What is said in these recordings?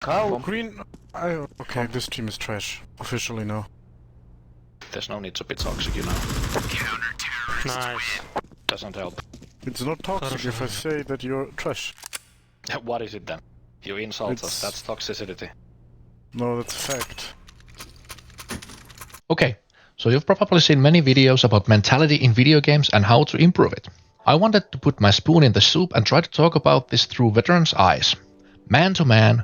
Cow. Green. Okay, this team is trash. Officially now. There's no need to be toxic, you know. Nice. Doesn't help. It's not toxic if I say that you're trash. What is it then? You insult us, It's- that's toxicity. No, that's a fact. Okay, so you've probably seen many videos about mentality in video games and how to improve it. I wanted to put my spoon in the soup and try to talk about this through veterans' eyes. Man to man,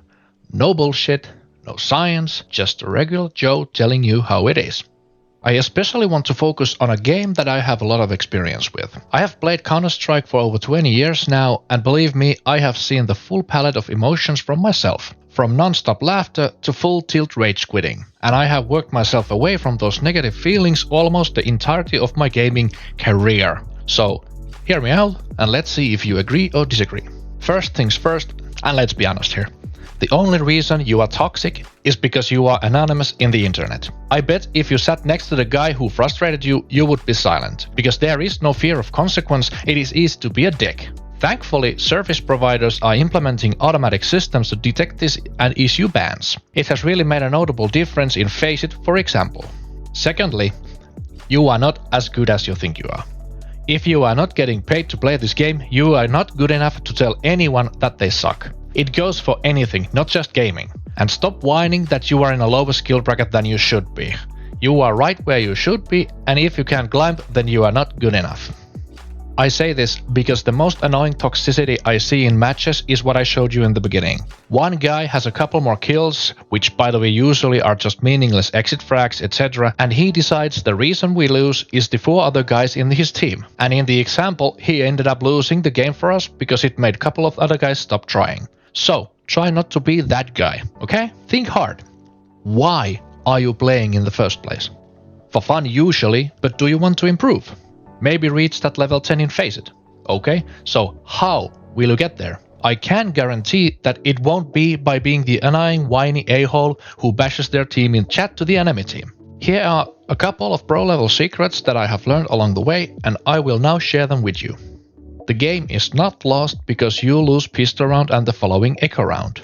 no bullshit, no science, just a regular Joe telling you how it is. I especially want to focus on a game that I have a lot of experience with. I have played Counter-Strike for over 20 years now, and believe me, I have seen the full palette of emotions from myself. From non-stop laughter to full tilt rage quitting. And I have worked myself away from those negative feelings almost the entirety of my gaming career. So, hear me out and let's see if you agree or disagree. First things first, and let's be honest here. The only reason you are toxic is because you are anonymous in the internet. I bet if you sat next to the guy who frustrated you, you would be silent. Because there is no fear of consequence, it is easy to be a dick. Thankfully, service providers are implementing automatic systems to detect this and issue bans. It has really made a notable difference in Face It, for example. Secondly, you are not as good as you think you are. If you are not getting paid to play this game, you are not good enough to tell anyone that they suck. It goes for anything, not just gaming. And stop whining that you are in a lower skill bracket than you should be. You are right where you should be, and if you can't climb, then you are not good enough. I say this because the most annoying toxicity I see in matches is what I showed you in the beginning. One guy has a couple more kills, which by the way usually are just meaningless exit frags, etc. and he decides the reason we lose is the 4 other guys in his team. And in the example, he ended up losing the game for us because it made a couple of other guys stop trying. So, try not to be that guy, okay? Think hard. Why are you playing in the first place? For fun usually, but do you want to improve? Maybe reach that level 10 in Face It. Okay, so how will you get there? I can guarantee that it won't be by being the annoying whiny a-hole who bashes their team in chat to the enemy team. Here are a couple of pro-level secrets that I have learned along the way, and I will now share them with you. The game is not lost because you lose pistol round and the following echo round.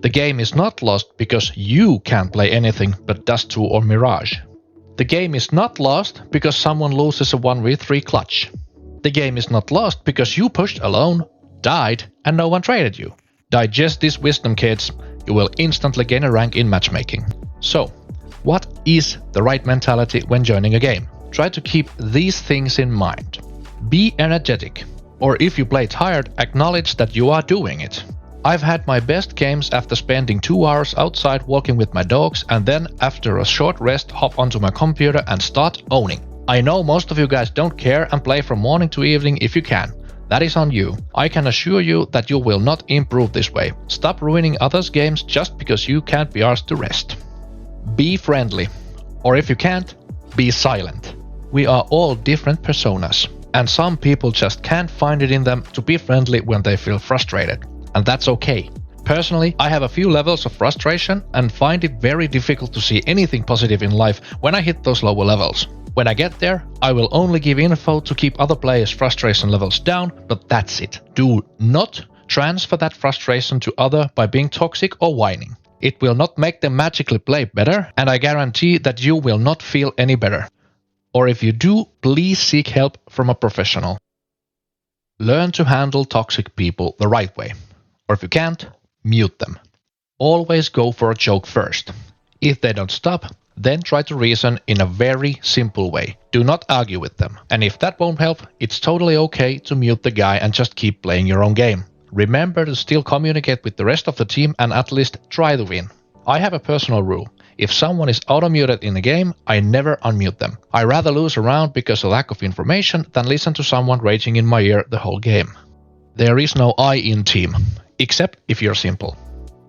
The game is not lost because you can't play anything but Dust 2 or Mirage. The game is not lost because someone loses a 1v3 clutch. The game is not lost because you pushed alone, died, and no one traded you. Digest this wisdom, kids. You will instantly gain a rank in matchmaking. So, what is the right mentality when joining a game? Try to keep these things in mind. Be energetic. Or if you play tired, acknowledge that you are doing it. I've had my best games after spending 2 hours outside walking with my dogs and then after a short rest hop onto my computer and start owning. I know most of you guys don't care and play from morning to evening if you can. That is on you. I can assure you that you will not improve this way. Stop ruining others' games just because you can't be asked to rest. Be friendly. Or if you can't, be silent. We are all different personas. And some people just can't find it in them to be friendly when they feel frustrated. And that's okay. Personally, I have a few levels of frustration and find it very difficult to see anything positive in life when I hit those lower levels. When I get there, I will only give info to keep other players' frustration levels down, but that's it. Do not transfer that frustration to others by being toxic or whining. It will not make them magically play better, and I guarantee that you will not feel any better. Or if you do, please seek help from a professional. Learn to handle toxic people the right way. Or if you can't, mute them. Always go for a joke first. If they don't stop, then try to reason in a very simple way. Do not argue with them. And if that won't help, it's totally okay to mute the guy and just keep playing your own game. Remember to still communicate with the rest of the team and at least try to win. I have a personal rule. If someone is auto-muted in a game, I never unmute them. I rather lose a round because of lack of information than listen to someone raging in my ear the whole game. There is no I in team. Except if you're simple.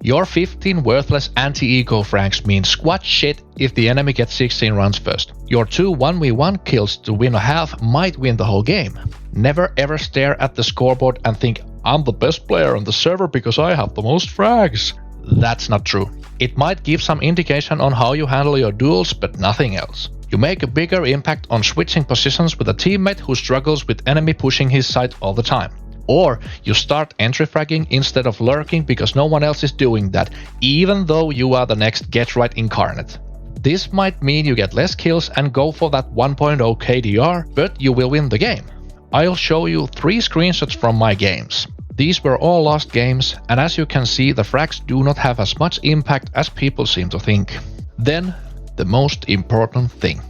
Your 15 worthless anti-eco frags mean squat shit if the enemy gets 16 rounds first. Your 2 1v1 kills to win a half might win the whole game. Never ever stare at the scoreboard and think, I'm the best player on the server because I have the most frags. That's not true. It might give some indication on how you handle your duels, but nothing else. You make a bigger impact on switching positions with a teammate who struggles with enemy pushing his side all the time. Or you start entry fragging instead of lurking because no one else is doing that, even though you are the next Get Right incarnate. This might mean you get less kills and go for that 1.0 KDR, but you will win the game. I'll show you 3 screenshots from my games. These were all lost games, and as you can see, the frags do not have as much impact as people seem to think. Then, the most important thing.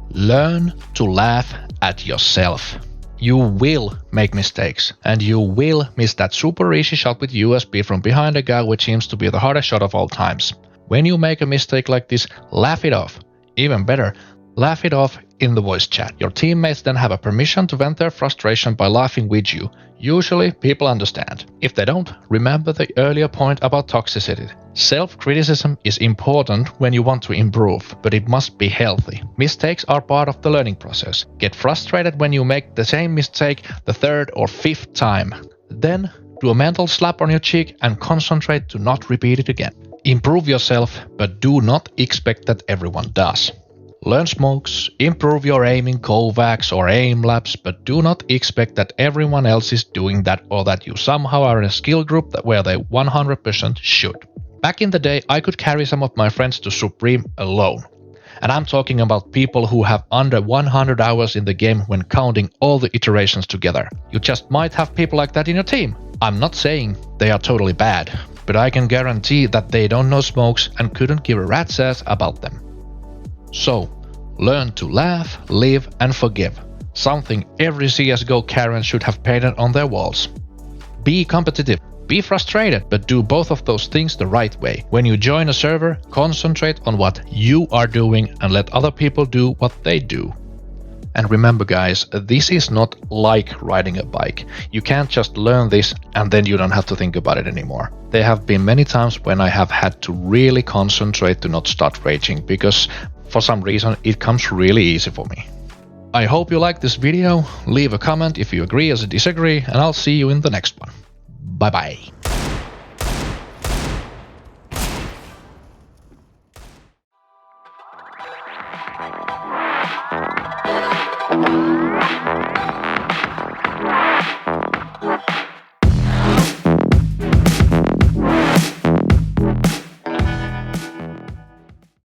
Learn to laugh at yourself. You will make mistakes, and you will miss that super easy shot with USB from behind a guy, which seems to be the hardest shot of all times. When you make a mistake like this, laugh it off. Even better, laugh it off in the voice chat. Your teammates then have a permission to vent their frustration by laughing with you. Usually, people understand. If they don't, remember the earlier point about toxicity. Self-criticism is important when you want to improve, but it must be healthy. Mistakes are part of the learning process. Get frustrated when you make the same mistake the 3rd or 5th time. Then, do a mental slap on your cheek and concentrate to not repeat it again. Improve yourself, but do not expect that everyone does. Learn smokes, improve your aiming Kovacs or aim labs, but do not expect that everyone else is doing that or that you somehow are in a skill group where they 100% should. Back in the day, I could carry some of my friends to Supreme alone. And I'm talking about people who have under 100 hours in the game when counting all the iterations together. You just might have people like that in your team. I'm not saying they are totally bad, but I can guarantee that they don't know smokes and couldn't give a rat's ass about them. So, learn to laugh, live and forgive. Something every CSGO Karen should have painted on their walls. Be competitive, be frustrated, but do both of those things the right way. When you join a server, concentrate on what you are doing and let other people do what they do. And remember guys, this is not like riding a bike. You can't just learn this and then you don't have to think about it anymore. There have been many times when I have had to really concentrate to not start raging because for some reason it comes really easy for me. I hope you liked this video, leave a comment if you agree or disagree, and I'll see you in the next one. Bye bye.